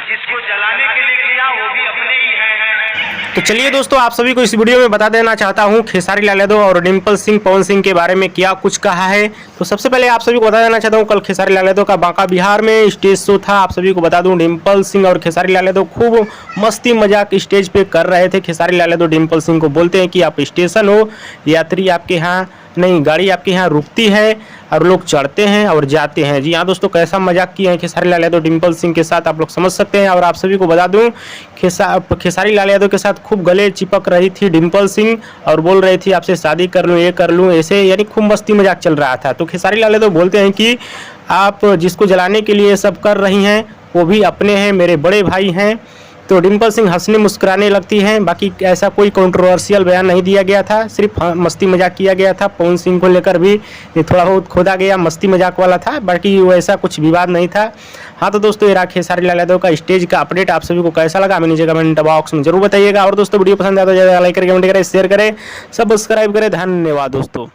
जिसको जलाने के लिए किया वो भी अपने ही हैं। तो चलिए दोस्तों, आप सभी को इस वीडियो में बता देना चाहता हूं खेसारी लाल यादव और डिम्पल सिंह पवन सिंह के बारे में क्या कुछ कहा है। तो सबसे पहले आप सभी को बता देना चाहता हूं, कल खेसारी लाल यादव का बांका बिहार में स्टेज शो था। आप सभी को बता दूं, डिम्पल सिंह और खेसारी लाल यादव खूब मस्ती मजाक स्टेज पे कर रहे थे। खेसारी लाल यादव डिम्पल सिंह को बोलते हैं कि आप स्टेशन हो, यात्री आपके यहाँ नहीं, गाड़ी आपके यहाँ रुकती है और लोग चढ़ते हैं और जाते हैं। जी हाँ दोस्तों, कैसा मजाक किए हैं खेसारी लाल यादव डिम्पल सिंह के साथ, आप लोग समझ सकते हैं। और आप सभी को बता दूं, खेसारी लाल यादव के साथ खूब गले चिपक रही थी डिम्पल सिंह और बोल रही थी आपसे शादी कर लूँ, ये कर लूँ, ऐसे यानी खूब मस्ती मजाक चल रहा था। तो खेसारी लाल यादव बोलते हैं कि आप जिसको जलाने के लिए सब कर रही हैं वो भी अपने हैं, मेरे बड़े भाई हैं। तो डिम्पल सिंह हंसने मुस्कुराने लगती हैं। बाकी ऐसा कोई कंट्रोवर्शियल बयान नहीं दिया गया था, सिर्फ मस्ती मजाक किया गया था। पवन सिंह को लेकर भी थोड़ा बहुत खोदा गया, मस्ती मजाक वाला था, बाकी वैसा कुछ विवाद नहीं था। हाँ तो दोस्तों, ये रहा खेसारी लाल यादव का स्टेज का अपडेट। आप सभी को कैसा लगा हमें नीचे कमेंट बॉक्स में जरूर बताइएगा। और दोस्तों, वीडियो पसंद आया तो ज़्यादा लाइक करें, कमेंट करें, शेयर करें, सब्सक्राइब करें। धन्यवाद दोस्तों।